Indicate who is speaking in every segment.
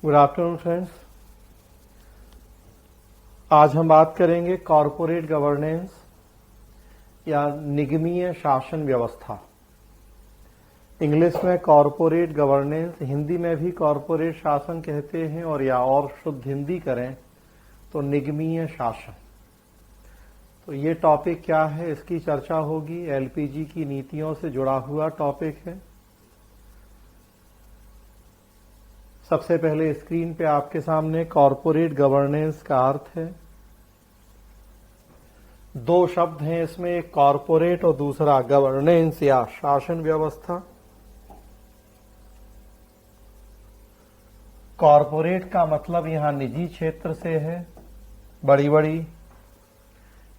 Speaker 1: Good afternoon friends. आज हम बात करेंगे कॉरपोरेट गवर्नेंस या निगमीय शासन व्यवस्था। इंग्लिश में कॉरपोरेट गवर्नेंस, हिंदी में भी कॉरपोरेट शासन कहते हैं, और शुद्ध हिंदी करें तो निगमीय शासन। तो ये टॉपिक क्या है, इसकी चर्चा होगी। एलपीजी की नीतियों से जुड़ा हुआ टॉपिक है। सबसे पहले स्क्रीन पे आपके सामने कॉरपोरेट गवर्नेंस का अर्थ है। दो शब्द हैं इसमें, एक कॉरपोरेट और दूसरा गवर्नेंस या शासन व्यवस्था। कॉरपोरेट का मतलब यहां निजी क्षेत्र से है। बड़ी बड़ी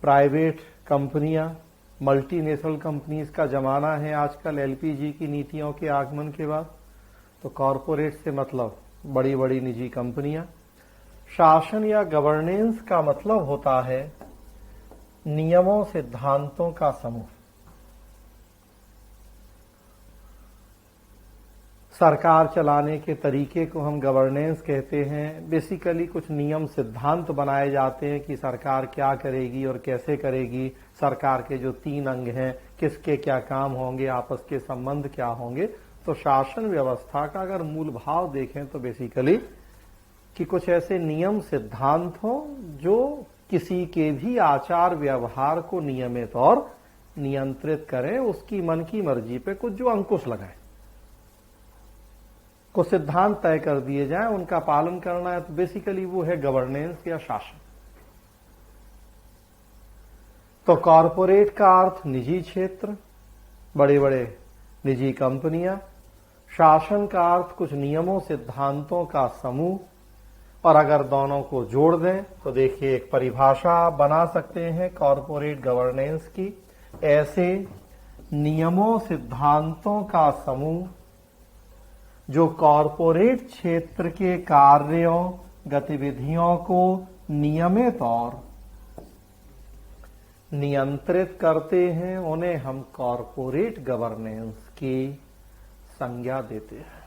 Speaker 1: प्राइवेट कंपनियां, मल्टीनेशनल कंपनीज का जमाना है आजकल एलपीजी की नीतियों के आगमन के बाद। तो कॉरपोरेट से मतलब बड़ी बड़ी निजी कंपनियां। शासन या गवर्नेंस का मतलब होता है नियमों सिद्धांतों का समूह। सरकार चलाने के तरीके को हम गवर्नेंस कहते हैं। बेसिकली कुछ नियम सिद्धांत बनाए जाते हैं कि सरकार क्या करेगी और कैसे करेगी। सरकार के जो 3 अंग हैं, किसके क्या काम होंगे, आपस के संबंध क्या होंगे। तो शासन व्यवस्था का अगर मूल भाव देखें तो बेसिकली कि कुछ ऐसे नियम सिद्धांत हो जो किसी के भी आचार व्यवहार को नियमित और नियंत्रित करें, उसकी मन की मर्जी पे कुछ जो अंकुश लगाए, कुछ सिद्धांत तय कर दिए जाएं, उनका पालन करना है। तो बेसिकली वो है गवर्नेंस या शासन। तो कॉरपोरेट का अर्थ निजी क्षेत्र, बड़े बड़े निजी कंपनियां। शासन का अर्थ कुछ नियमों सिद्धांतों का समूह। और अगर दोनों को जोड़ दें तो देखिए एक परिभाषा आप बना सकते हैं कॉरपोरेट गवर्नेंस की। ऐसे नियमों सिद्धांतों का समूह जो कॉरपोरेट क्षेत्र के कार्यों गतिविधियों को नियमित और नियंत्रित करते हैं, उन्हें हम कॉरपोरेट गवर्नेंस की संज्ञा देते हैं।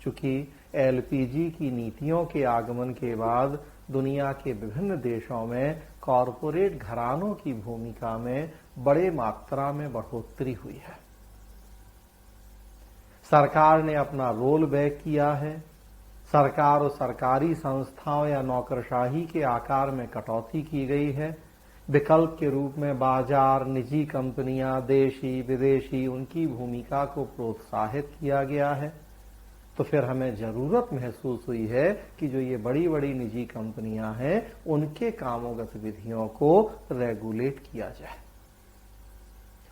Speaker 1: चूंकि एलपीजी की नीतियों के आगमन के बाद दुनिया के विभिन्न देशों में कॉरपोरेट घरानों की भूमिका में बड़े मात्रा में बढ़ोतरी हुई है। सरकार ने अपना रोल बैक किया है। सरकार और सरकारी संस्थाओं या नौकरशाही के आकार में कटौती की गई है। विकल्प के रूप में बाजार, निजी कंपनियां, देशी विदेशी, उनकी भूमिका को प्रोत्साहित किया गया है। तो फिर हमें जरूरत महसूस हुई है कि जो ये बड़ी बड़ी निजी कंपनियां हैं, उनके कामों गतिविधियों को रेगुलेट किया जाए।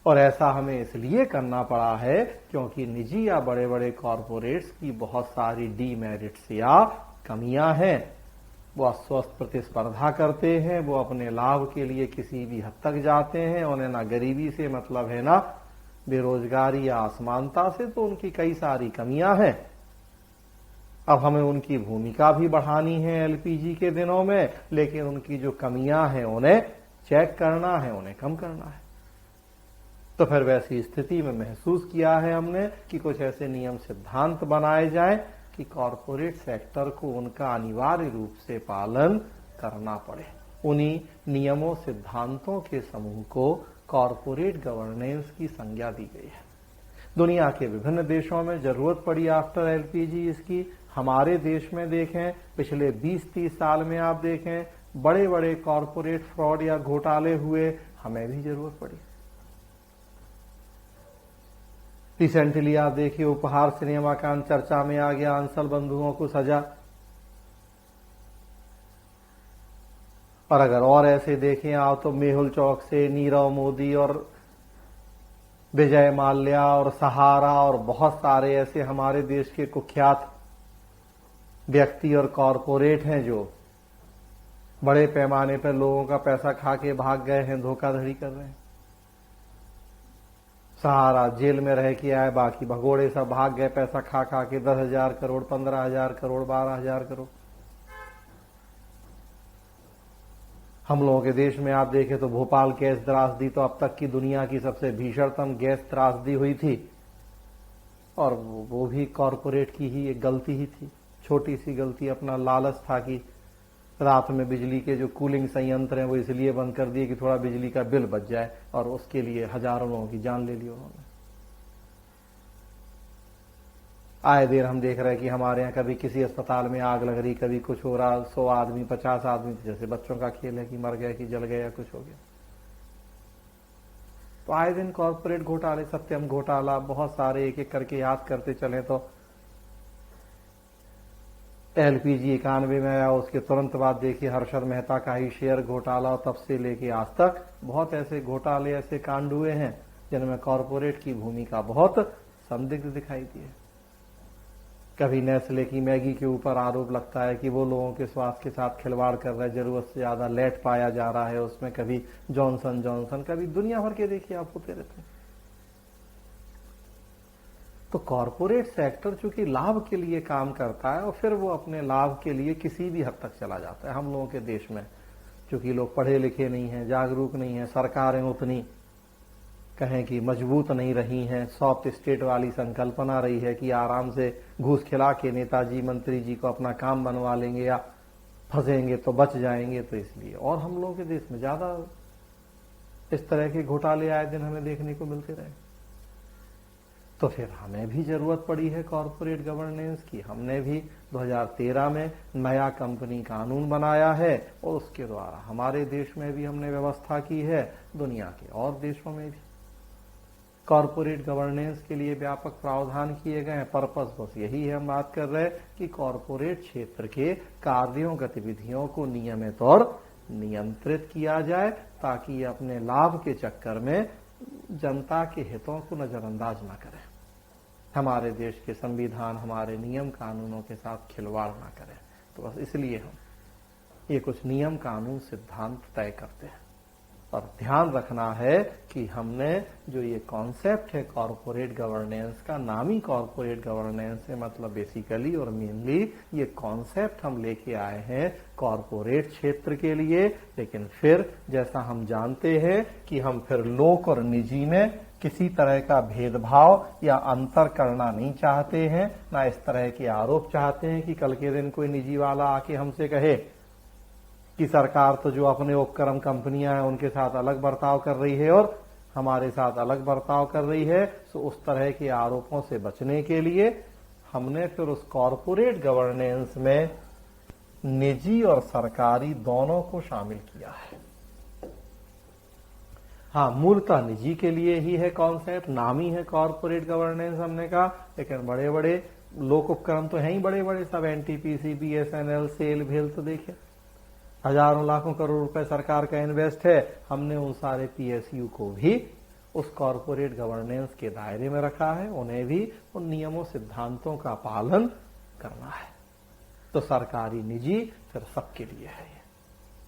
Speaker 1: और ऐसा हमें इसलिए करना पड़ा है क्योंकि निजी या बड़े बड़े कॉरपोरेट्स की बहुत सारी डीमेरिट्स या कमियां हैं। वो अस्वस्थ प्रतिस्पर्धा करते हैं, वो अपने लाभ के लिए किसी भी हद तक जाते हैं। उन्हें ना गरीबी से मतलब है, ना बेरोजगारी या असमानता से। तो उनकी कई सारी कमियां हैं। अब हमें उनकी भूमिका भी बढ़ानी है एलपीजी के दिनों में, लेकिन उनकी जो कमियां हैं उन्हें चेक करना है, उन्हें कम करना है। तो फिर वैसी स्थिति में महसूस किया है हमने कि कुछ ऐसे नियम सिद्धांत बनाए जाएं कि कॉरपोरेट सेक्टर को उनका अनिवार्य रूप से पालन करना पड़े। उन्हीं नियमों सिद्धांतों के समूह को कॉरपोरेट गवर्नेंस की संज्ञा दी गई है। दुनिया के विभिन्न देशों में जरूरत पड़ी आफ्टर एलपीजी इसकी। हमारे देश में देखें, पिछले 20-30 साल में आप देखें, बड़े बड़े कॉरपोरेट फ्रॉड या घोटाले हुए, हमें भी जरूरत पड़ी। रिसेंटली आप देखिए उपहार सिनेमा कांड चर्चा में आ गया, अंसल बंधुओं को सजा। और अगर और ऐसे देखें आप तो मेहुल चौक से नीरव मोदी और विजय माल्या और सहारा और बहुत सारे ऐसे हमारे देश के कुख्यात व्यक्ति और कॉरपोरेट हैं जो बड़े पैमाने पर लोगों का पैसा खा के भाग गए हैं, धोखाधड़ी कर रहे हैं। सहारा जेल में रह के आए, बाकी भगोड़े सब भाग गए पैसा खा खा के। 10,000 करोड़, 15,000 करोड़, 12,000 करोड़। हम लोगों के देश में आप देखें तो भोपाल गैस त्रासदी तो अब तक की दुनिया की सबसे भीषणतम गैस त्रासदी हुई थी, और वो भी कॉरपोरेट की ही एक गलती ही थी। छोटी सी गलती, अपना लालच था कि रात में बिजली के जो कूलिंग संयंत्र हैं वो इसलिए बंद कर दिए कि थोड़ा बिजली का बिल बच जाए, और उसके लिए हजारों लोगों की जान ले ली उन्होंने। आए देर हम देख रहे हैं कि हमारे यहाँ कभी किसी अस्पताल में आग लग रही, कभी कुछ हो रहा, 100 आदमी 50 आदमी, जैसे बच्चों का खेल है कि मर गया कि जल गया कुछ हो गया। तो आए दिन कॉर्पोरेट घोटाले, सत्यम घोटाला, बहुत सारे एक एक करके याद करते चले तो LPG 91 में आया, उसके तुरंत बाद देखिए हर्षद मेहता का ही शेयर घोटाला, और तब से लेके आज तक बहुत ऐसे घोटाले, ऐसे कांड हुए हैं जिनमें कॉर्पोरेट की भूमिका बहुत संदिग्ध दिखाई दी है। कभी नेस्ले की मैगी के ऊपर आरोप लगता है कि वो लोगों के स्वास्थ्य के साथ खिलवाड़ कर रहा है, जरूरत से ज्यादा लेट पाया जा रहा है उसमें, कभी जॉनसन जॉनसन, कभी दुनिया भर के देखिए आप होते रहते हैं। तो कॉर्पोरेट सेक्टर चूंकि लाभ के लिए काम करता है और फिर वो अपने लाभ के लिए किसी भी हद तक चला जाता है। हम लोगों के देश में चूंकि लोग पढ़े लिखे नहीं हैं, जागरूक नहीं हैं, सरकारें उतनी कहें कि मजबूत नहीं रही हैं, सॉफ्ट स्टेट वाली संकल्पना रही है कि आराम से घूस खिला के नेताजी मंत्री जी को अपना काम बनवा लेंगे या फंसेंगे तो बच जाएंगे, तो इसलिए और हम लोगों के देश में ज्यादा इस तरह के घोटाले आए दिन हमें देखने को मिलते रहे। तो फिर हमें भी जरूरत पड़ी है कॉर्पोरेट गवर्नेंस की। हमने भी 2013 में नया कंपनी कानून बनाया है और उसके द्वारा हमारे देश में भी हमने व्यवस्था की है, दुनिया के और देशों में भी कॉर्पोरेट गवर्नेंस के लिए व्यापक प्रावधान किए गए हैं। पर्पस बस यही है, हम बात कर रहे हैं कि कॉर्पोरेट क्षेत्र के कार्यों गतिविधियों को नियमित और नियंत्रित किया जाए ताकि ये अपने लाभ के चक्कर में जनता के हितों को नजरअंदाज ना करें, हमारे देश के संविधान, हमारे नियम कानूनों के साथ खिलवाड़ ना करें। तो बस इसलिए हम ये कुछ नियम कानून सिद्धांत तय करते हैं। और ध्यान रखना है कि हमने जो ये कॉन्सेप्ट है कॉर्पोरेट गवर्नेंस का, नामी कॉर्पोरेट गवर्नेंस है, मतलब बेसिकली और मेनली ये कॉन्सेप्ट हम लेके आए हैं कॉर्पोरेट क्षेत्र के लिए। लेकिन फिर जैसा हम जानते हैं कि हम फिर लोक और निजी में किसी तरह का भेदभाव या अंतर करना नहीं चाहते हैं, ना इस तरह के आरोप चाहते हैं कि कल के दिन कोई निजी वाला आके हमसे कहे कि सरकार तो जो अपने उपक्रम कंपनियां हैं उनके साथ अलग बर्ताव कर रही है और हमारे साथ अलग बर्ताव कर रही है। तो उस तरह के आरोपों से बचने के लिए हमने फिर उस कॉर्पोरेट गवर्नेंस में निजी और सरकारी दोनों को शामिल किया है। हाँ, मूलतः निजी के लिए ही है कॉन्सेप्ट, नाम ही है कॉर्पोरेट गवर्नेंस हमने कहा, लेकिन बड़े बड़े लोक उपक्रम तो हैं ही, बड़े बड़े सब NTPC, BSNL, सेल, भेल, तो देखिए हजारों लाखों करोड़ रुपए सरकार का इन्वेस्ट है। हमने उन सारे PSU को भी उस कॉर्पोरेट गवर्नेंस के दायरे में रखा है, उन्हें भी उन नियमों सिद्धांतों का पालन करना है। तो सरकारी निजी फिर सबके लिए है ये।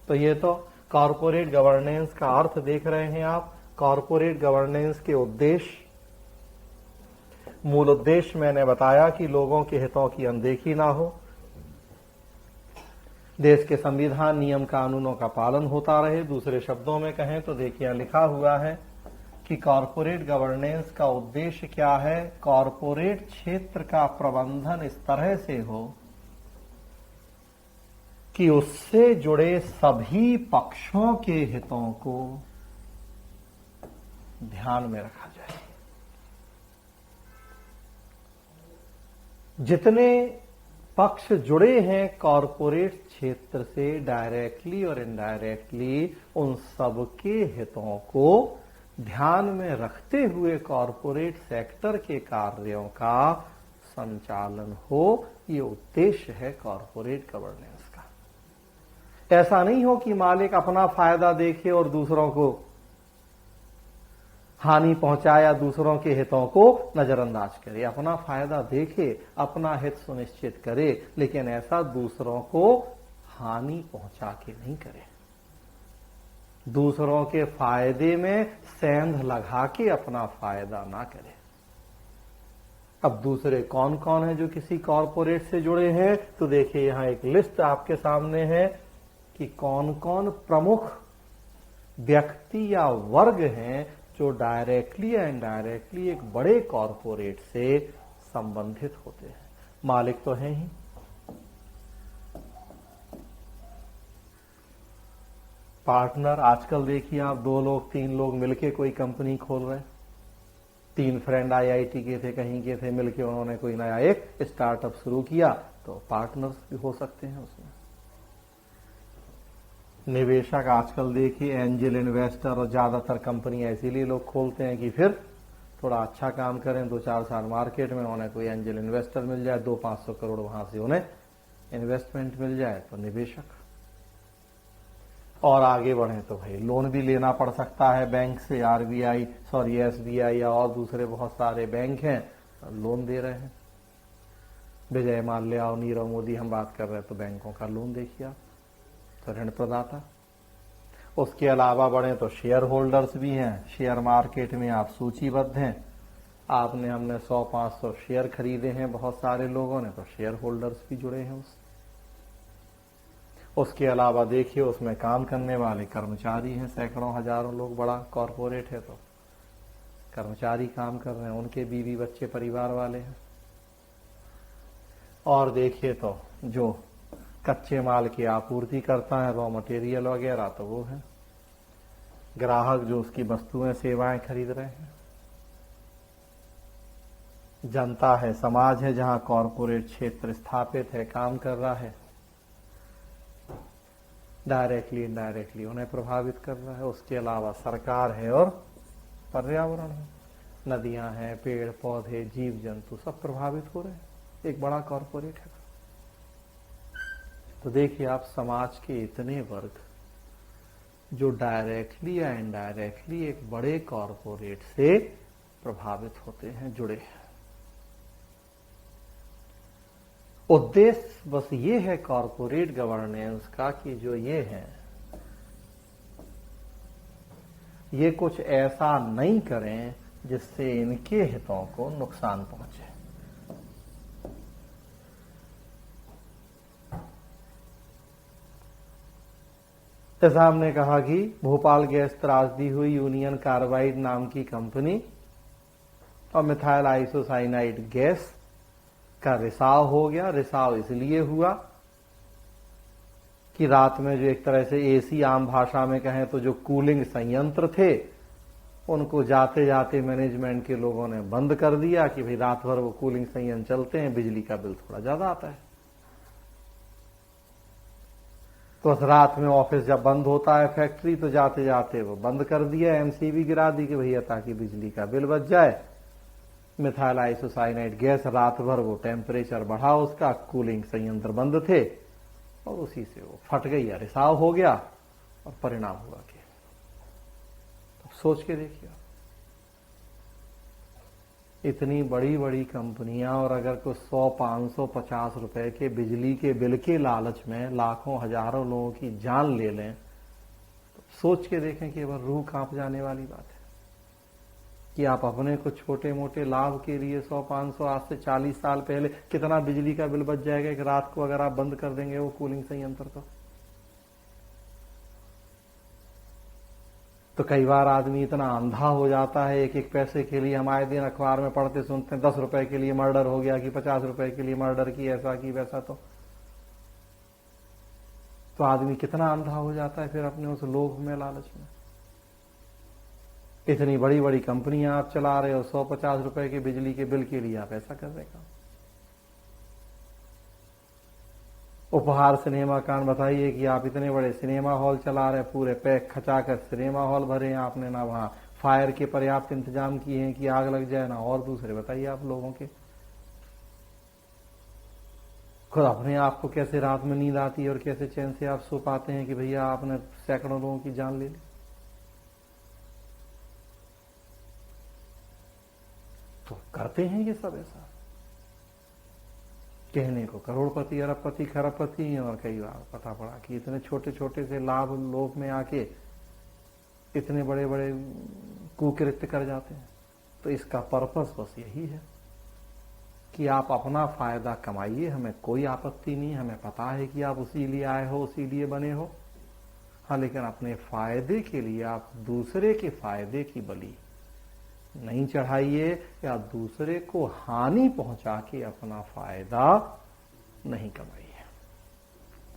Speaker 1: तो ये तो कॉर्पोरेट गवर्नेंस का अर्थ देख रहे हैं आप। कॉर्पोरेट गवर्नेंस के उद्देश्य, मूल उद्देश्य मैंने बताया कि लोगों के हितों की अनदेखी ना हो, देश के संविधान नियम कानूनों का पालन होता रहे। दूसरे शब्दों में कहें तो देखिए यहां लिखा हुआ है कि कॉर्पोरेट गवर्नेंस का उद्देश्य क्या है। कॉर्पोरेट क्षेत्र का प्रबंधन इस तरह से हो कि उससे जुड़े सभी पक्षों के हितों को ध्यान में रखा जाए। जितने पक्ष जुड़े हैं कॉर्पोरेट क्षेत्र से डायरेक्टली और इनडायरेक्टली, उन सबके हितों को ध्यान में रखते हुए कॉर्पोरेट सेक्टर के कार्यों का संचालन हो, ये उद्देश्य है कॉर्पोरेट गवर्नेंस का। ऐसा नहीं हो कि मालिक अपना फायदा देखे और दूसरों को हानि पहुंचाया, दूसरों के हितों को नजरअंदाज करे। अपना फायदा देखे, अपना हित सुनिश्चित करे, लेकिन ऐसा दूसरों को हानि पहुंचा के नहीं करे। दूसरों के फायदे में सेंध लगा के अपना फायदा ना करे। अब दूसरे कौन कौन है जो किसी कॉर्पोरेट से जुड़े हैं, तो देखिए यहां एक लिस्ट आपके सामने है कि कौन कौन प्रमुख व्यक्ति या वर्ग हैं जो डायरेक्टली या इनडायरेक्टली एक बड़े कॉर्पोरेट से संबंधित होते हैं। मालिक तो हैं ही, पार्टनर आजकल देखिए आप 2 लोग 3 लोग मिलके कोई कंपनी खोल रहे हैं। 3 फ्रेंड आईआईटी के थे, कहीं के थे, मिलके उन्होंने कोई नया एक स्टार्टअप शुरू किया, तो पार्टनर्स भी हो सकते हैं उसमें। निवेशक आजकल देखिए एंजल इन्वेस्टर और ज्यादातर कंपनी इसीलिए लोग खोलते हैं कि फिर थोड़ा अच्छा काम करें, 2-4 साल मार्केट में उन्हें कोई एंजल इन्वेस्टर मिल जाए, 200-500 करोड़ वहां से उन्हें इन्वेस्टमेंट मिल जाए तो निवेशक। और आगे बढ़े तो भाई लोन भी लेना पड़ सकता है बैंक से, एसबीआई या और दूसरे बहुत सारे बैंक हैं लोन दे रहे हैं। विजय माल्या और नीरव मोदी हम बात कर रहे हैं तो बैंकों का लोन देखिए आप, तो ऋण प्रदाता। उसके अलावा बढ़े तो शेयर होल्डर्स भी हैं, शेयर मार्केट में आप सूचीबद्ध हैं, हमने 100-500 शेयर खरीदे हैं बहुत सारे लोगों ने, तो शेयर होल्डर्स भी जुड़े हैं उसके अलावा देखिए उसमें काम करने वाले कर्मचारी हैं, सैकड़ों हजारों लोग, बड़ा कॉरपोरेट है तो कर्मचारी काम कर रहे हैं, उनके बीवी बच्चे परिवार वाले हैं। और देखिए तो जो कच्चे माल की आपूर्ति करता है, रॉ मटेरियल वगैरह, तो वो है ग्राहक जो उसकी वस्तुएं सेवाएं खरीद रहे हैं। जनता है, समाज है, जहां कॉरपोरेट क्षेत्र स्थापित है, काम कर रहा है, डायरेक्टली इनडायरेक्टली उन्हें प्रभावित कर रहा है। उसके अलावा सरकार है और पर्यावरण है, नदियां हैं, पेड़ पौधे, जीव जंतु सब प्रभावित हो रहे हैं, एक बड़ा कॉरपोरेट है। तो देखिए आप समाज के इतने वर्ग जो डायरेक्टली या इनडायरेक्टली एक बड़े कॉरपोरेट से प्रभावित होते हैं, जुड़े हैं। उद्देश्य बस ये है कॉरपोरेट गवर्नेंस का कि जो ये है ये कुछ ऐसा नहीं करें जिससे इनके हितों को नुकसान पहुंचे। जैसा हमने कहा कि भोपाल गैस त्रासदी हुई, यूनियन कार्बाइड नाम की कंपनी और मिथाइल आइसोसाइनाइड गैस का रिसाव हो गया। रिसाव इसलिए हुआ कि रात में जो एक तरह से एसी, आम भाषा में कहें तो जो कूलिंग संयंत्र थे, उनको जाते जाते मैनेजमेंट के लोगों ने बंद कर दिया कि भाई रात भर वो कूलिंग संयंत्र चलते हैं, बिजली का बिल थोड़ा ज्यादा आता है। तो रात में ऑफिस जब बंद होता है फैक्ट्री, तो जाते जाते वो बंद कर दिया, एमसीबी गिरा दी कि भैया ताकि बिजली का बिल बच जाए। मिथाइल आइसोसाइनाइड गैस रात भर वो टेम्परेचर बढ़ा उसका, कूलिंग संयंत्र बंद थे और उसी से वो फट गई या रिसाव हो गया और परिणाम हुआ कि तो सोच के देखिए इतनी बड़ी बड़ी कंपनियां, और अगर कुछ 100, 500, 50 रुपए के बिजली के बिल के लालच में लाखों हजारों लोगों की जान ले लें, तो सोच के देखें कि वह रूह कांप जाने वाली बात है कि आप अपने कुछ छोटे मोटे लाभ के लिए 100, 500, आज से 40 साल पहले कितना बिजली का बिल बच जाएगा एक रात को अगर आप बंद कर देंगे वो कूलिंग संयंत्र। तो कई बार आदमी इतना अंधा हो जाता है एक एक पैसे के लिए। हम आए दिन अखबार में पढ़ते सुनते हैं 10 रुपए के लिए मर्डर हो गया कि 50 रुपए के लिए मर्डर की, ऐसा की वैसा। तो आदमी कितना अंधा हो जाता है फिर अपने उस लोभ में, लालच में। इतनी बड़ी बड़ी कंपनियां आप चला रहे हो, 150 रुपए के बिजली के बिल के लिए आप ऐसा कर रहे हो। उपहार सिनेमा कांड बताइए कि आप इतने बड़े सिनेमा हॉल चला रहे, पूरे पैक खचाकर सिनेमा हॉल भरे हैं आपने, ना वहां फायर के पर्याप्त इंतजाम किए हैं कि आग लग जाए, ना और दूसरे बताइए आप लोगों के। खुद अपने आप को कैसे रात में नींद आती है और कैसे चैन से आप सो पाते हैं कि भैया आपने सैकड़ों लोगों की जान ले ली। तो करते हैं ये सब ऐसा, कहने को करोड़पति, अरबपति, खरबपति हैं, और कई बार पता पड़ा कि इतने छोटे छोटे से लाभ लोभ में आके इतने बड़े बड़े कुकृत्य कर जाते हैं। तो इसका पर्पस बस यही है कि आप अपना फायदा कमाइए, हमें कोई आपत्ति नहीं, हमें पता है कि आप उसी लिए आए हो, उसी लिए बने हो। हाँ, लेकिन अपने फायदे के लिए आप दूसरे के फायदे की बलि नहीं चढ़ाइए, या दूसरे को हानि पहुंचा के अपना फायदा नहीं कमाइए।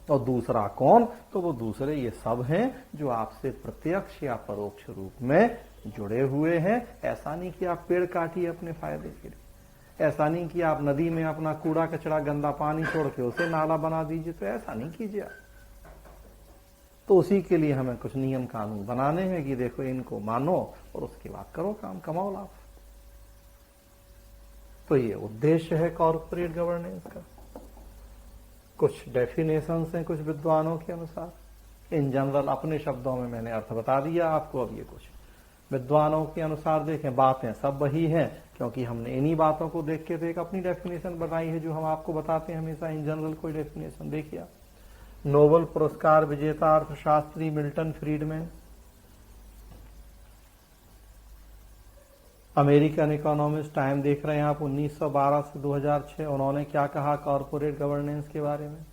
Speaker 1: और दूसरा कौन? तो वो दूसरे ये सब हैं जो आपसे प्रत्यक्ष या परोक्ष रूप में जुड़े हुए हैं। ऐसा नहीं कि आप पेड़ काटिए अपने फायदे के लिए, ऐसा नहीं कि आप नदी में अपना कूड़ा कचरा गंदा पानी छोड़ के उसे नाला बना दीजिए, तो ऐसा नहीं कीजिए आप। तो उसी के लिए हमें कुछ नियम कानून बनाने हैं कि देखो इनको मानो और उसके बाद करो काम, कमाओ लाभ। तो ये उद्देश्य है कॉर्पोरेट गवर्नेंस का। कुछ डेफिनेशंस हैं कुछ विद्वानों के अनुसार, इन जनरल अपने शब्दों में मैंने अर्थ बता दिया आपको। अब ये कुछ विद्वानों के अनुसार देखें, बातें सब वही हैं, क्योंकि हमने इन्हीं बातों को देख के तो एक अपनी डेफिनेशन बनाई है जो हम आपको बताते हैं हमेशा। इन जनरल कोई डेफिनेशन देखिए, नोबेल पुरस्कार विजेता अर्थशास्त्री Milton Friedman, American economist, time देख रहे हैं आप 1912 से 2006, उन्होंने क्या कहा कॉर्पोरेट गवर्नेंस के बारे में?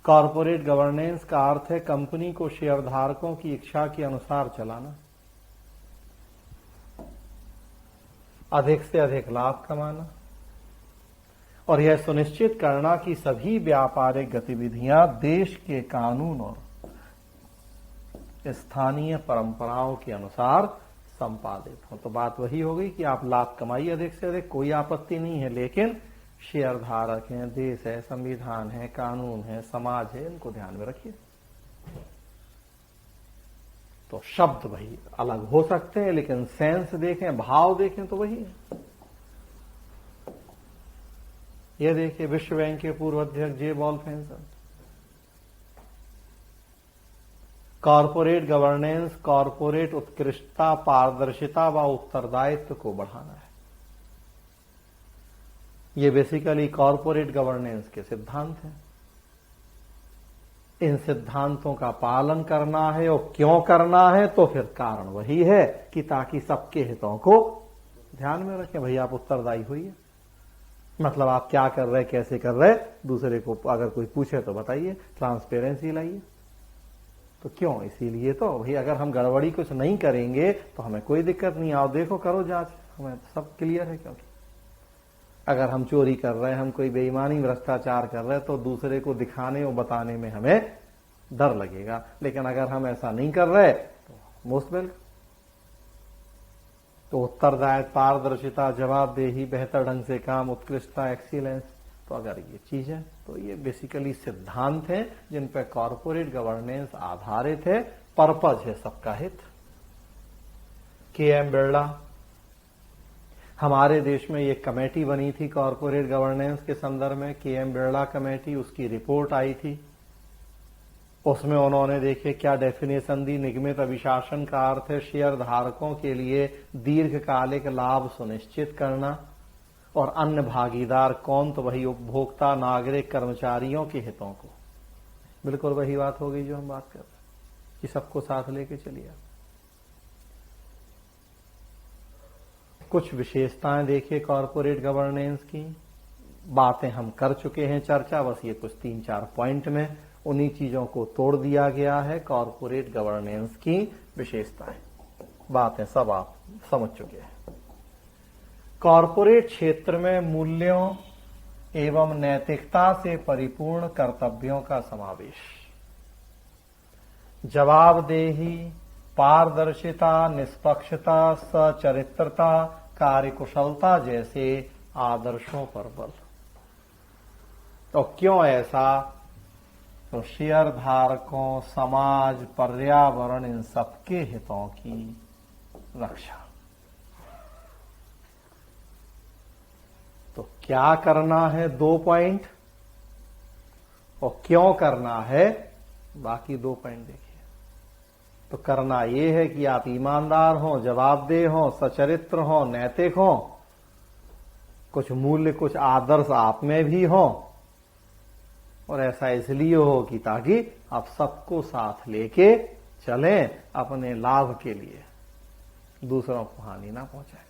Speaker 1: कॉर्पोरेट गवर्नेंस का अर्थ है कंपनी को शेयरधारकों की इच्छा के अनुसार चलाना, अधिक से अधिक लाभ कमाना और यह सुनिश्चित करना कि सभी व्यापारिक गतिविधियां देश के कानून और स्थानीय परंपराओं के अनुसार संपादित हो। तो बात वही हो गई कि आप लाभ कमाइए अधिक से अधिक, कोई आपत्ति नहीं है, लेकिन शेयरधारक हैं, देश है, संविधान है, कानून है, समाज है, इनको ध्यान में रखिए। तो शब्द वही अलग हो सकते हैं, लेकिन सेंस देखें, भाव देखें तो वही है। ये देखिए विश्व बैंक के पूर्व अध्यक्ष जे वॉल्फेंसन, कॉर्पोरेट गवर्नेंस कॉर्पोरेट उत्कृष्टता, पारदर्शिता व उत्तरदायित्व को बढ़ाना है। ये बेसिकली कॉर्पोरेट गवर्नेंस के सिद्धांत हैं। इन सिद्धांतों का पालन करना है, और क्यों करना है? तो फिर कारण वही है कि ताकि सबके हितों को ध्यान में रखें। भैया आप उत्तरदायी होइए, मतलब आप क्या कर रहे, कैसे कर रहे, दूसरे को अगर कोई पूछे तो बताइए, ट्रांसपेरेंसी लाइए। तो क्यों? इसीलिए तो भाई अगर हम गड़बड़ी कुछ नहीं करेंगे तो हमें कोई दिक्कत नहीं। आओ देखो, करो जांच, हमें सब क्लियर है। क्योंकि अगर हम चोरी कर रहे हैं, हम कोई बेईमानी भ्रष्टाचार कर रहे हैं, तो दूसरे को दिखाने और बताने में हमें डर लगेगा। लेकिन अगर हम ऐसा नहीं कर रहे तो मोस्ट वेलकम। तो उत्तरदायित्व, पारदर्शिता, जवाबदेही, बेहतर ढंग से काम, उत्कृष्टता, एक्सीलेंस, तो अगर ये चीजें, तो ये बेसिकली सिद्धांत हैं जिन पर कॉर्पोरेट गवर्नेंस आधारित है। पर्पज है सबका हित। के.एम. बिरला, हमारे देश में ये कमेटी बनी थी कॉर्पोरेट गवर्नेंस के संदर्भ में, के.एम. बिरला कमेटी, उसकी रिपोर्ट आई थी। उसमें उन्होंने देखिए क्या डेफिनेशन दी। निगमित अभिशासन का अर्थ है शेयर धारकों के लिए दीर्घकालिक लाभ सुनिश्चित करना, और अन्य भागीदार कौन? तो वही उपभोक्ता, नागरिक, कर्मचारियों के हितों को। बिल्कुल वही बात हो गई जो हम बात कर रहे हैं कि सबको साथ लेके चलिए। कुछ विशेषताएं देखिए कॉर्पोरेट गवर्नेंस की, बातें हम कर चुके हैं चर्चा, बस ये कुछ 3-4 पॉइंट में उन्हीं चीजों को तोड़ दिया गया है। कॉर्पोरेट गवर्नेंस की विशेषताएं, बातें सब आप समझ चुके हैं। कॉर्पोरेट क्षेत्र में मूल्यों एवं नैतिकता से परिपूर्ण कर्तव्यों का समावेश, जवाबदेही, पारदर्शिता, निष्पक्षता, सचरित्रता, कार्यकुशलता जैसे आदर्शों पर बल। तो क्यों ऐसा? तो शेयर धारकों, समाज, पर्यावरण, इन सबके हितों की रक्षा। तो क्या करना है? 2 पॉइंट, और क्यों करना है? बाकी 2 पॉइंट देखिए। तो करना यह है कि आप ईमानदार हों, जवाबदेह हों, सचरित्र हों, नैतिक हों, कुछ मूल्य, कुछ आदर्श आप में भी हों, और ऐसा इसलिए हो कि ताकि आप सबको साथ लेके चलें अपने लाभ के लिए, दूसरों को हानि ना पहुंचाए।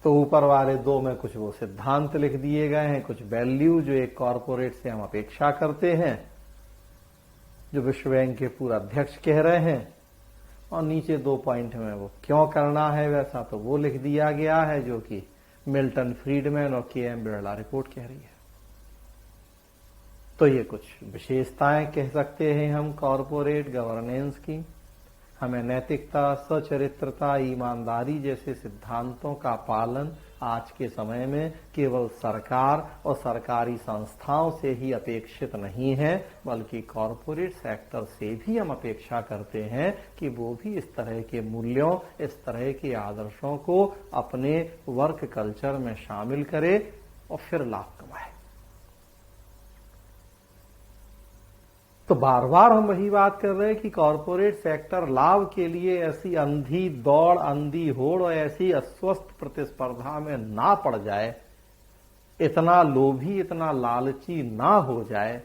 Speaker 1: तो ऊपर वाले 2 में कुछ वो सिद्धांत लिख दिए गए हैं, कुछ वैल्यू जो एक कॉर्पोरेट से हम अपेक्षा करते हैं, जो विश्व बैंक के पूर्व अध्यक्ष कह रहे हैं, और नीचे 2 पॉइंट में वो क्यों करना है वैसा तो वो लिख दिया गया है, जो कि मिल्टन फ्रीडमैन और के.एम. बिरला रिपोर्ट कह रही है। तो ये कुछ विशेषताएं कह सकते हैं हम कॉरपोरेट गवर्नेंस की। हमें नैतिकता, सचरित्रता, ईमानदारी जैसे सिद्धांतों का पालन आज के समय में केवल सरकार और सरकारी संस्थाओं से ही अपेक्षित नहीं है, बल्कि कॉरपोरेट सेक्टर से भी हम अपेक्षा करते हैं कि वो भी इस तरह के मूल्यों, इस तरह के आदर्शों को अपने वर्क कल्चर में शामिल करे और फिर लाभ कमाए। तो बार बार हम वही बात कर रहे हैं कि कॉरपोरेट सेक्टर लाभ के लिए ऐसी अंधी दौड़, अंधी होड़ और ऐसी अस्वस्थ प्रतिस्पर्धा में ना पड़ जाए, इतना लोभी, इतना लालची ना हो जाए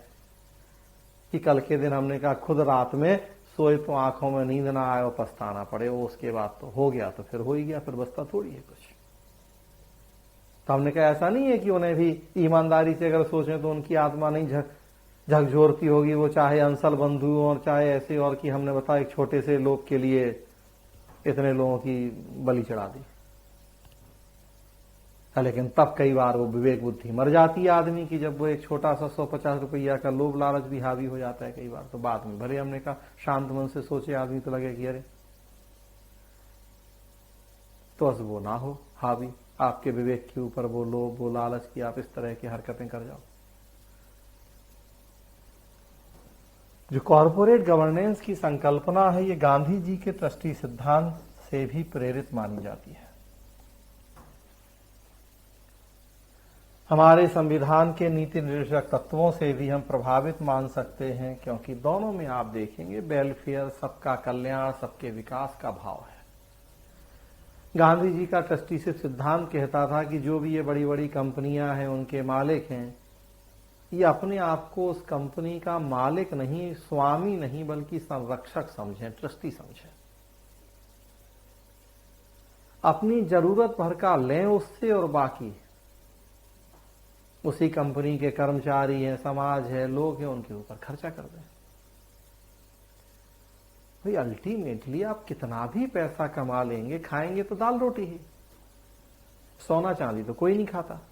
Speaker 1: कि कल के दिन हमने कहा खुद रात में सोए तो आंखों में नींद ना आए और पछताना पड़े। वो उसके बाद तो हो गया तो फिर हो ही गया, फिर बचता थोड़ी है कुछ। तो हमने कहा ऐसा नहीं है कि उन्हें भी ईमानदारी से अगर सोचें तो उनकी आत्मा नहीं झकझोरती होगी, वो चाहे अंसल बंधु और चाहे ऐसे, और कि हमने बताया एक छोटे से लोग के लिए इतने लोगों की बलि चढ़ा दी। लेकिन तब कई बार वो विवेक बुद्धि मर जाती है आदमी की, जब वो एक छोटा सा 150 रुपया का लोभ लालच भी हावी हो जाता है कई बार। तो बाद में भले हमने कहा शांत मन से सोचे आदमी तो लगे कि अरे तो बस वो ना हो हावी आपके विवेक के ऊपर, वो लोभ, वो लालच की आप इस तरह की हरकतें कर जाओ। जो कॉरपोरेट गवर्नेंस की संकल्पना है, ये गांधी जी के ट्रस्टी सिद्धांत से भी प्रेरित मानी जाती है। हमारे संविधान के नीति निर्देशक तत्वों से भी हम प्रभावित मान सकते हैं, क्योंकि दोनों में आप देखेंगे वेलफेयर, सबका कल्याण, सबके विकास का भाव है। गांधी जी का ट्रस्टीशिप सिद्धांत कहता था कि जो भी ये बड़ी बड़ी कंपनियां हैं, उनके मालिक हैं, ये अपने आप को उस कंपनी का मालिक नहीं, स्वामी नहीं, बल्कि संरक्षक समझें, ट्रस्टी समझें। अपनी जरूरत भर का लें उससे और बाकी उसी कंपनी के कर्मचारी हैं, समाज है, लोग हैं, उनके ऊपर खर्चा कर दें। भाई अल्टीमेटली आप कितना भी पैसा कमा लेंगे, खाएंगे तो दाल रोटी ही, सोना चांदी तो कोई नहीं खाता।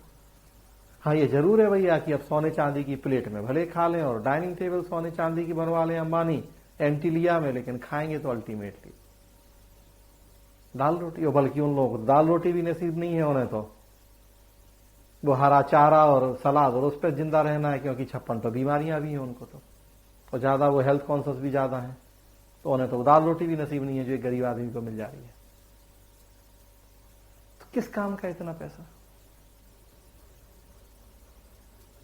Speaker 1: हाँ ये जरूर है भैया कि अब सोने चांदी की प्लेट में भले खा लें और डाइनिंग टेबल सोने चांदी की बनवा लें अंबानी एंटीलिया में, लेकिन खाएंगे तो अल्टीमेटली दाल रोटी। और बल्कि उन लोगों को दाल रोटी भी नसीब नहीं है, उन्हें तो वो हरा चारा और सलाद और उस पर जिंदा रहना है, क्योंकि 56 तो बीमारियां भी हैं उनको तो, और ज्यादा वो हेल्थ कॉन्शियस भी ज्यादा है, तो उन्हें तो दाल रोटी भी नसीब नहीं है जो एक गरीब आदमी को मिल जा रही है। तो किस काम का इतना पैसा?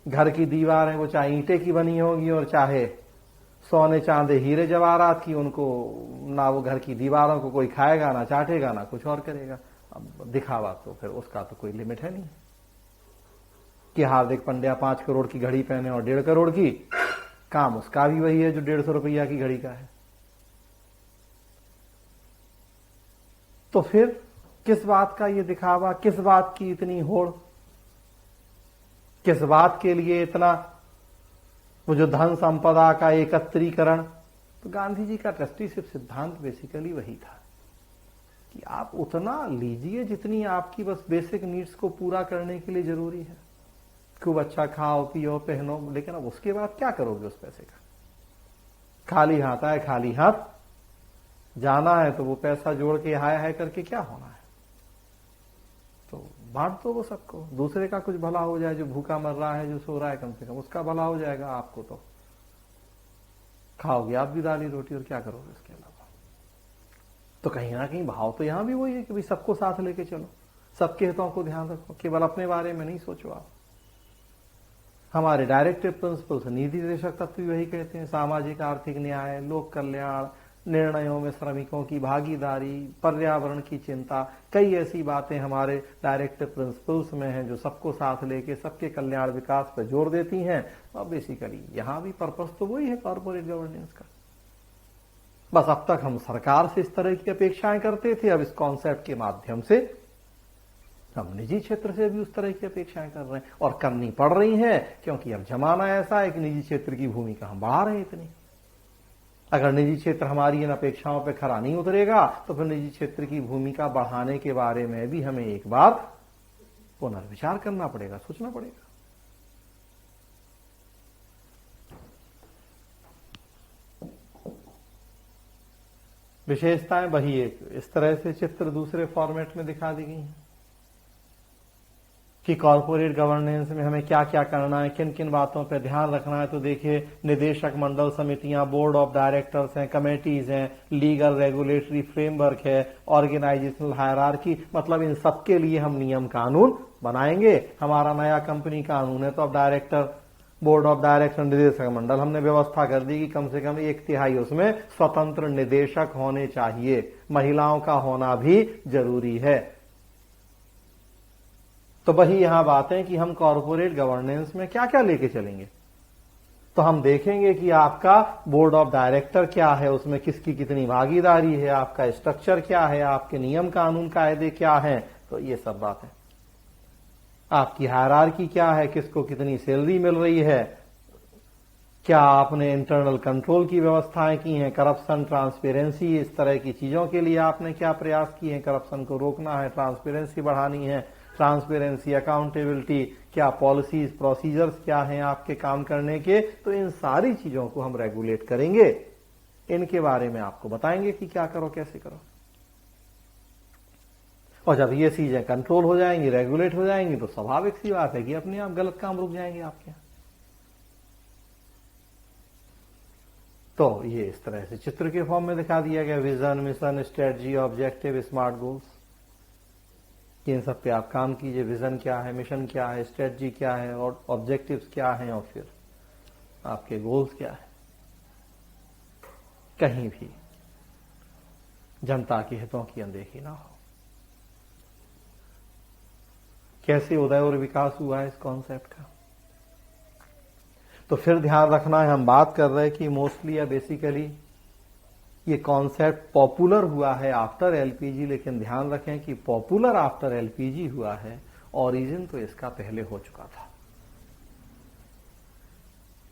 Speaker 1: घर की दीवार है वो चाहे ईंटे की बनी होगी और चाहे सोने चांदे हीरे जवाहरात की, उनको ना वो घर की दीवारों को कोई खाएगा, ना चाटेगा, ना कुछ और करेगा। अब दिखावा तो फिर उसका तो कोई लिमिट है नहीं कि हार्दिक पांड्या 5 करोड़ की घड़ी पहने और 1.5 करोड़ की, काम उसका भी वही है जो 150 रुपया की घड़ी का है। तो फिर किस बात का ये दिखावा, किस बात की इतनी होड़, किस बात के लिए इतना वो जो धन संपदा का एकत्रीकरण? तो गांधी जी का ट्रस्टीशिप सिद्धांत बेसिकली वही था कि आप उतना लीजिए जितनी आपकी बस बेसिक नीड्स को पूरा करने के लिए जरूरी है। खूब अच्छा खाओ पियो पहनो, लेकिन अब उसके बाद क्या करोगे उस पैसे का? खाली हाथ आए खाली हाथ जाना है, तो वो पैसा जोड़ के हाय हाय करके क्या होना है? तो बांट दो वो सबको, दूसरे का कुछ भला हो जाए, जो भूखा मर रहा है, जो सो रहा है, कम से कम उसका भला हो जाएगा। आपको तो खाओगे आप भी दाली रोटी, और क्या करोगे उसके अलावा? तो कहीं ना कहीं भाव तो यहां भी वही है कि भाई सबको साथ लेके चलो, सबके हितों को ध्यान रखो, केवल अपने बारे में नहीं सोचो आप। हमारे डायरेक्टिव प्रिंसिपल्स, नीति निर्देशक तत्व भी वही कहते हैं, सामाजिक आर्थिक न्याय, लोक कल्याण, निर्णयों में श्रमिकों की भागीदारी, पर्यावरण की चिंता, कई ऐसी बातें हमारे डायरेक्टिव प्रिंसिपल्स में हैं जो सबको साथ लेके सबके कल्याण विकास पर जोर देती हैं। और बेसिकली यहां भी पर्पस तो वही है कॉर्पोरेट गवर्नेंस का। बस अब तक हम सरकार से इस तरह की अपेक्षाएं करते थे, अब इस कॉन्सेप्ट के माध्यम से हम निजी क्षेत्र से भी उस तरह की अपेक्षाएं कर रहे हैं, और करनी पड़ रही हैं, क्योंकि अब जमाना ऐसा है कि निजी क्षेत्र की भूमिका हम बढ़ा रहे हैं इतनी। अगर निजी क्षेत्र हमारी इन अपेक्षाओं पर खरा नहीं उतरेगा, तो फिर निजी क्षेत्र की भूमिका बढ़ाने के बारे में भी हमें एक बार पुनर्विचार करना पड़ेगा, सोचना पड़ेगा। विशेषताएं वही एक इस तरह से चित्र दूसरे फॉर्मेट में दिखा दी गई हैं कि कॉरपोरेट गवर्नेंस में हमें क्या क्या करना है, किन किन बातों पर ध्यान रखना है। तो देखिए, निदेशक मंडल समितियां, बोर्ड ऑफ डायरेक्टर्स हैं, कमेटीज हैं, लीगल रेगुलेटरी फ्रेमवर्क है, ऑर्गेनाइजेशनल हायरार्की, मतलब इन सबके लिए हम नियम कानून बनाएंगे। हमारा नया कंपनी कानून है तो अब डायरेक्टर, बोर्ड ऑफ डायरेक्टर, निदेशक मंडल हमने व्यवस्था कर दी कि कम से कम 1/3 उसमें स्वतंत्र निदेशक होने चाहिए, महिलाओं का होना भी जरूरी है। तो वही यहां बात है कि हम कॉरपोरेट गवर्नेंस में क्या क्या लेके चलेंगे। तो हम देखेंगे कि आपका बोर्ड ऑफ डायरेक्टर क्या है, उसमें किसकी कितनी भागीदारी है, आपका स्ट्रक्चर क्या है, आपके नियम कानून कायदे क्या हैं। तो ये सब बात है। आपकी हायरार्की क्या है, किसको कितनी सैलरी मिल रही है, क्या आपने इंटरनल कंट्रोल की व्यवस्थाएं की हैं, करप्शन, ट्रांसपेरेंसी, इस तरह की चीजों के लिए आपने क्या प्रयास किए हैं, करप्शन को रोकना है, ट्रांसपेरेंसी बढ़ानी है, ट्रांसपेरेंसी, अकाउंटेबिलिटी, क्या पॉलिसीज, प्रोसीजर्स क्या हैं आपके काम करने के। तो इन सारी चीजों को हम रेगुलेट करेंगे, इनके बारे में आपको बताएंगे कि क्या करो, कैसे करो। और जब ये चीजें कंट्रोल हो जाएंगी, रेगुलेट हो जाएंगी, तो स्वाभाविक सी बात है कि अपने आप गलत काम रुक जाएंगे आपके यहां। तो ये इस तरह से चित्र के फॉर्म में दिखा दिया गया, vision, mission, strategy, objective, smart goals. इन सब पे आप काम कीजिए। विजन क्या है, मिशन क्या है, स्ट्रेटजी क्या है, और ऑब्जेक्टिव्स क्या हैं, और फिर आपके गोल्स क्या है। कहीं भी जनता के हितों की अनदेखी ना हो। कैसे उदय और विकास हुआ है इस कॉन्सेप्ट का, तो फिर ध्यान रखना है, हम बात कर रहे हैं कि मोस्टली या बेसिकली ये कॉन्सेप्ट पॉपुलर हुआ है आफ्टर एलपीजी, लेकिन ध्यान रखें कि पॉपुलर आफ्टर एलपीजी हुआ है, ओरिजिन तो इसका पहले हो चुका था।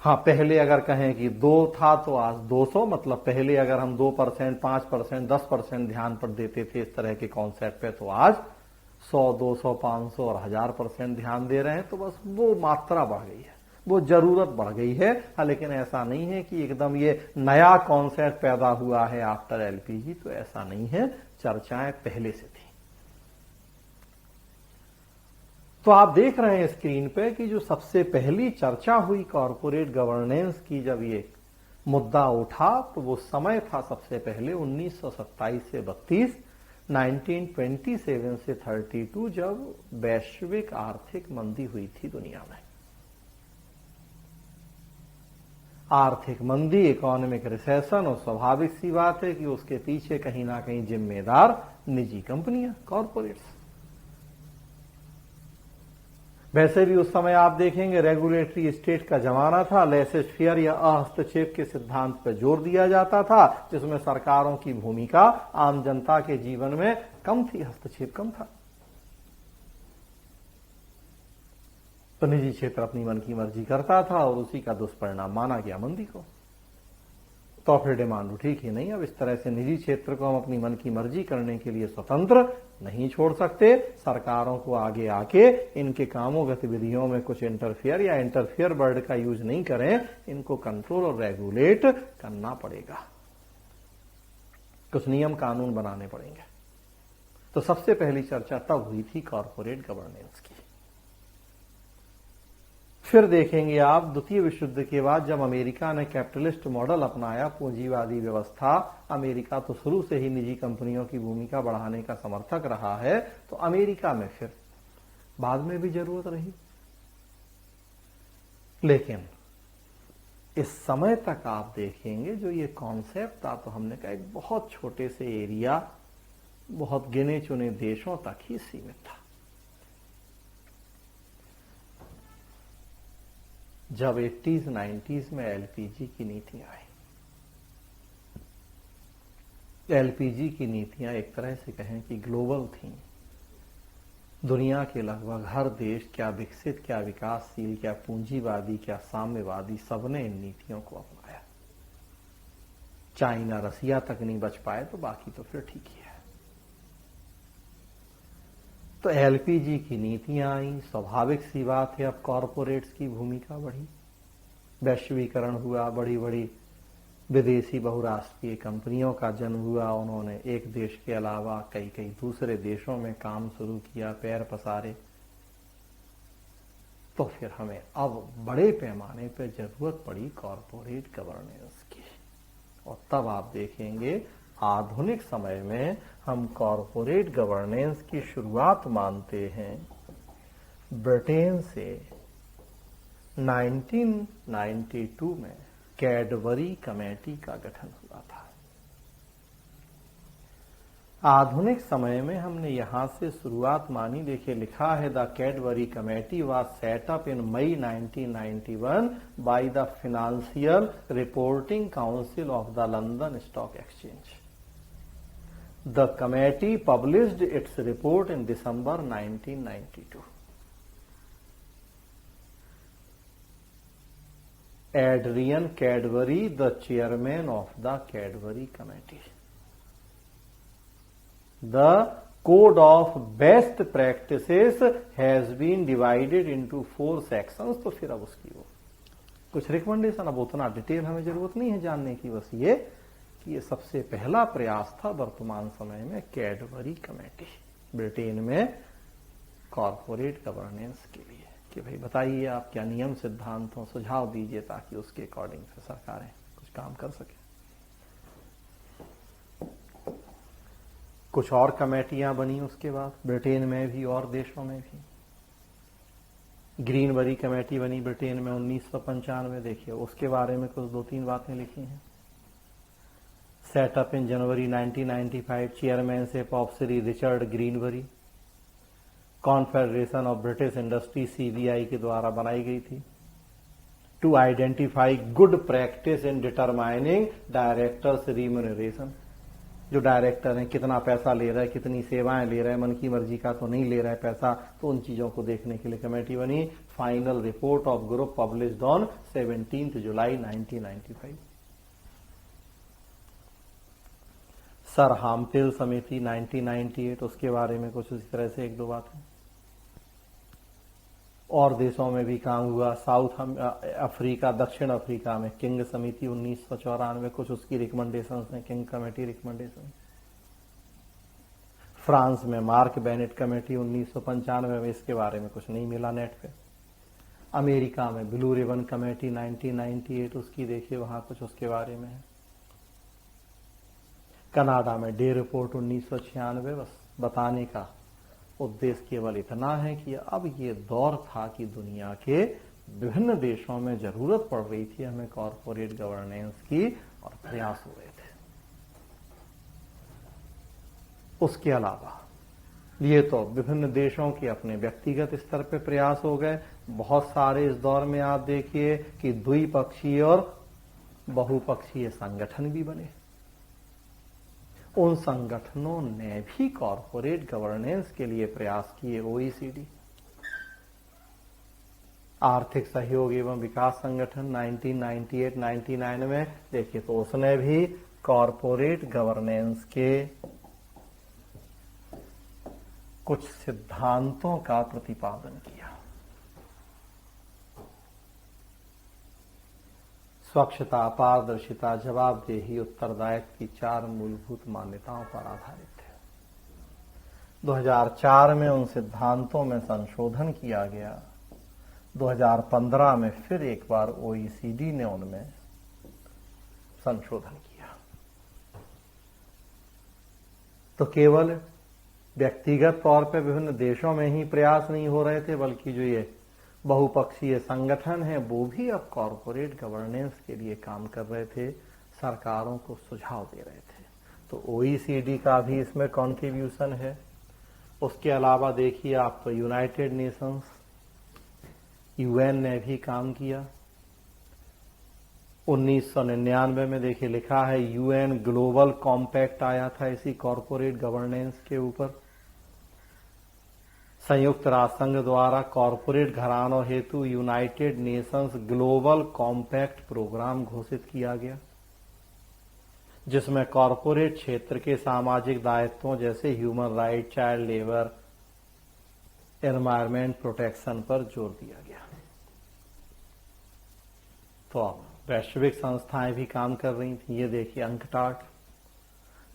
Speaker 1: हाँ, पहले अगर कहें कि 2 था तो आज 200, मतलब पहले अगर हम 2%, 5%, 10% ध्यान पर देते थे इस तरह के कॉन्सेप्ट पे, तो आज 100, 200, 500 और 1000% ध्यान दे रहे हैं। तो बस वो मात्रा बढ़ गई है, वो जरूरत बढ़ गई है। हाँ, लेकिन ऐसा नहीं है कि एकदम ये नया कॉन्सेप्ट पैदा हुआ है आफ्टर एलपीजी, तो ऐसा नहीं है, चर्चाएं पहले से थी। तो आप देख रहे हैं स्क्रीन पे कि जो सबसे पहली चर्चा हुई कॉरपोरेट गवर्नेंस की, जब ये मुद्दा उठा, तो वो समय था सबसे पहले 1927 से 32, 1927 से 32, जब वैश्विक आर्थिक मंदी हुई थी दुनिया में। आर्थिक मंदी, इकोनॉमिक रिसेशन, और स्वाभाविक सी बात है कि उसके पीछे कहीं ना कहीं जिम्मेदार निजी कंपनियां, कॉरपोरेट्स। वैसे भी उस समय आप देखेंगे रेगुलेटरी स्टेट का जमाना था, लेसेस फेयर या अहस्तक्षेप के सिद्धांत पर जोर दिया जाता था, जिसमें सरकारों की भूमिका आम जनता के जीवन में कम थी, हस्तक्षेप कम था। तो निजी क्षेत्र अपनी मन की मर्जी करता था और उसी का दुष्परिणाम माना गया मंदी को। तो फिर डिमांड उठी कि नहीं, अब इस तरह से निजी क्षेत्र को हम अपनी मन की मर्जी करने के लिए स्वतंत्र नहीं छोड़ सकते। सरकारों को आगे आके इनके कामों गतिविधियों में कुछ इंटरफियर या इंटरफियर वर्ड का यूज नहीं करें, इनको कंट्रोल और रेगुलेट करना पड़ेगा, कुछ नियम कानून बनाने पड़ेंगे। तो सबसे पहली चर्चा तब हुई थी कॉरपोरेट गवर्नेंस की। फिर देखेंगे आप द्वितीय विश्व युद्ध के बाद जब अमेरिका ने कैपिटलिस्ट मॉडल अपनाया, पूंजीवादी व्यवस्था, अमेरिका तो शुरू से ही निजी कंपनियों की भूमिका बढ़ाने का समर्थक रहा है, तो अमेरिका में फिर बाद में भी जरूरत रही। लेकिन इस समय तक आप देखेंगे जो ये कॉन्सेप्ट था, तो हमने कहा एक बहुत छोटे से एरिया, बहुत गिने चुने देशों तक ही सीमित था। जब 80s 90s में एलपीजी की नीतियां आई, एलपीजी की नीतियां एक तरह से कहें कि ग्लोबल थीं। दुनिया के लगभग हर देश, क्या विकसित, क्या विकासशील, क्या पूंजीवादी, क्या साम्यवादी, सबने इन नीतियों को अपनाया। चाइना, रसिया तक नहीं बच पाए, तो बाकी तो फिर ठीक ही है। तो एलपीजी की नीतियां आई, स्वाभाविक सी बात है अब कॉरपोरेट्स की भूमिका बढ़ी, वैश्वीकरण हुआ, बड़ी बड़ी विदेशी बहुराष्ट्रीय कंपनियों का जन्म हुआ। उन्होंने एक देश के अलावा कई दूसरे देशों में काम शुरू किया, पैर पसारे। तो फिर हमें अब बड़े पैमाने पर जरूरत पड़ी कॉरपोरेट गवर्नेंस की। और तब आप देखेंगे आधुनिक समय में हम कॉरपोरेट गवर्नेंस की शुरुआत मानते हैं ब्रिटेन से 1992 में कैडबरी कमेटी का गठन हुआ था। आधुनिक समय में हमने यहां से शुरुआत मानी। देखिए लिखा है the Cadbury committee was set up in May 1991 by the financial reporting council of the London stock exchange. The committee published its report in December 1992। Adrian Cadbury, the chairman of the Cadbury Committee. The code of best practices has been divided into 4 sections. तो फिर अब उसकी वो कुछ recommendation, अब उतना detail हमें जरूरत नहीं है जानने की, बस ये कि ये सबसे पहला प्रयास था वर्तमान समय में कैडबरी कमेटी ब्रिटेन में कॉरपोरेट गवर्नेंस के लिए कि भाई बताइए आप क्या नियम सिद्धांतों सुझाव दीजिए ताकि उसके अकॉर्डिंग से सरकारें कुछ काम कर सके। कुछ और कमेटियां बनी उसके बाद ब्रिटेन में भी और देशों में भी। ग्रीनबरी कमेटी बनी ब्रिटेन में 1995। देखिए उसके बारे में कुछ 2-3 बातें लिखी हैं। Setup in January 1995, chairmanship of Shri Richard Greenbury. Confederation of British Industry CBI के द्वारा बनाई गई थी। To identify good practice in determining directors remuneration. जो डायरेक्टर हैं कितना पैसा ले रहा है, कितनी सेवाएं ले रहा है, मन की मर्जी का तो नहीं ले रहा है पैसा, तो उन चीजों को देखने के लिए कमेटी बनी। Final report of group published on 17 July 1995। Sir Hampel समिति 1998, उसके बारे में कुछ इसी तरह से 1-2 बातें। और देशों में भी काम हुआ। साउथ अफ्रीका, दक्षिण अफ्रीका में किंग समिति 1994, कुछ उसकी रिकमेंडेशंस हैं, किंग कमेटी रिकमेंडेशन। फ्रांस में मार्क बेनेट कमेटी 1995 में, इसके बारे में कुछ नहीं मिला नेट पे। अमेरिका में ब्लू रिबन कमेटी 1998, उसकी देखिए वहां कुछ उसके बारे में है। कनाडा में डे रिपोर्ट 1996। बस बताने का उद्देश्य केवल इतना है कि अब ये दौर था कि दुनिया के विभिन्न देशों में जरूरत पड़ रही थी हमें कॉरपोरेट गवर्नेंस की, और प्रयास हो रहे थे। उसके अलावा ये तो विभिन्न देशों के अपने व्यक्तिगत स्तर पर प्रयास हो गए। बहुत सारे इस दौर में आप देखिए कि द्विपक्षीय और बहुपक्षीय संगठन भी बने। उन संगठनों ने भी कॉरपोरेट गवर्नेंस के लिए प्रयास किए। OECD, आर्थिक सहयोग एवं विकास संगठन 1998-99 में देखिए तो उसने भी कॉरपोरेट गवर्नेंस के कुछ सिद्धांतों का प्रतिपादन किया। स्वच्छता, पारदर्शिता, जवाबदेही, उत्तरदायित्व की 4 मूलभूत मान्यताओं पर आधारित है। 2004 में उन सिद्धांतों में संशोधन किया गया। 2015 में फिर एक बार OECD ने उनमें संशोधन किया। तो केवल व्यक्तिगत तौर पर विभिन्न देशों में ही प्रयास नहीं हो रहे थे, बल्कि जो ये बहुपक्षीय संगठन है वो भी अब कॉरपोरेट गवर्नेंस के लिए काम कर रहे थे, सरकारों को सुझाव दे रहे थे। तो OECD का भी इसमें कंट्रीब्यूशन है। उसके अलावा देखिए आप तो यूनाइटेड नेशंस, UN ने भी काम किया। 1999 में देखिए लिखा है UN ग्लोबल कॉम्पैक्ट आया था इसी कॉरपोरेट गवर्नेंस के ऊपर। संयुक्त राष्ट्र संघ द्वारा कॉरपोरेट घरानों हेतु United Nations global compact programme घोषित किया गया, जिसमें कॉरपोरेट क्षेत्र के सामाजिक दायित्वों जैसे human right, child labour, environment protection पर जोर दिया गया। तो अब वैश्विक संस्थाएं भी काम कर रही थी। ये देखिए अंकटाड,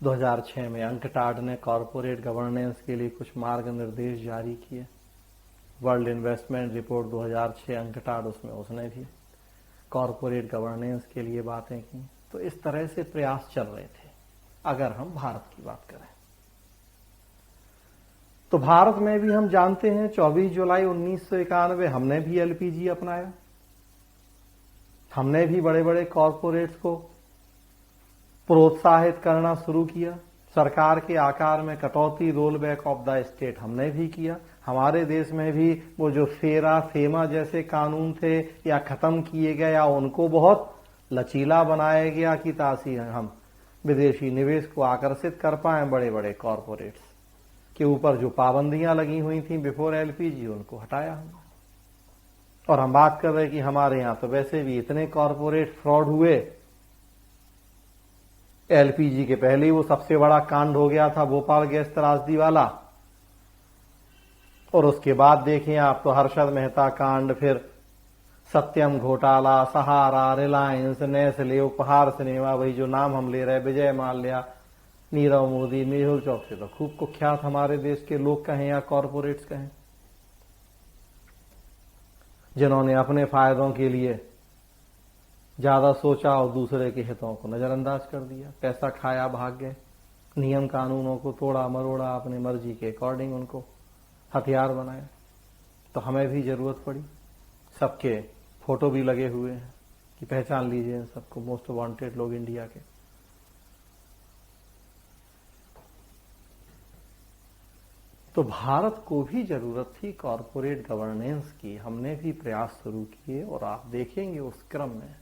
Speaker 1: 2006 में अंकटाड ने कॉरपोरेट गवर्नेंस के लिए कुछ मार्गनिर्देश जारी किए। वर्ल्ड इन्वेस्टमेंट रिपोर्ट 2006 अंकटाड, उसमें उसने भी कॉरपोरेट गवर्नेंस के लिए बातें की। तो इस तरह से प्रयास चल रहे थे। अगर हम भारत की बात करें तो भारत में भी हम जानते हैं 24 जुलाई 1991 हमने भी एलपीजी अपनाया। हमने भी बड़े बड़े कॉरपोरेट्स को प्रोत्साहित करना शुरू किया। सरकार के आकार में कटौती, roll back of the state हमने भी किया। हमारे देश में भी वो जो फेरा फेमा जैसे कानून थे या खत्म किए गए या उनको बहुत लचीला बनाया गया कि ताकि हम विदेशी निवेश को आकर्षित कर पाए। बड़े बड़े कॉरपोरेट्स के ऊपर जो पाबंदियां लगी हुई थी बिफोर एलपीजी, उनको हटाया हमने। और हम बात कर रहे हैं कि हमारे यहां तो वैसे भी इतने कॉरपोरेट फ्रॉड हुए। एलपीजी के पहले ही वो सबसे बड़ा कांड हो गया था भोपाल गैस त्रासदी वाला, और उसके बाद देखें आप तो हर्षद मेहता कांड, फिर सत्यम घोटाला, सहारा, रिलायंस, नेस्ले, उपहार सिनेमा, वही जो नाम हम ले रहे, विजय माल्या, नीरव मोदी, मेहुल चौकसी, तो खूब कुख्यात हमारे देश के लोग कहें या कॉरपोरेट्स कहें, जिन्होंने अपने फायदों के लिए ज्यादा सोचा और दूसरे के हितों को नजरअंदाज कर दिया। पैसा खाया, भाग गए, नियम कानूनों को तोड़ा मरोड़ा, अपनी मर्जी के अकॉर्डिंग उनको हथियार बनाया। तो हमें भी जरूरत पड़ी। सबके फोटो भी लगे हुए हैं कि पहचान लीजिए इन सबको, मोस्ट वांटेड लोग इंडिया के। तो भारत को भी जरूरत थी कॉरपोरेट गवर्नेंस की। हमने भी प्रयास शुरू किए और आप देखेंगे उस क्रम में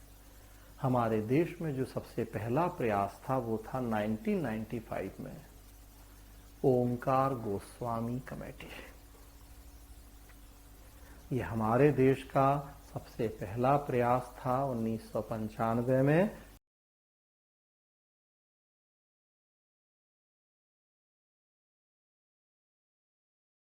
Speaker 1: हमारे देश में जो सबसे पहला प्रयास था वो था 1995 में ओंकार गोस्वामी कमेटी। ये हमारे देश का सबसे पहला प्रयास था 1995 में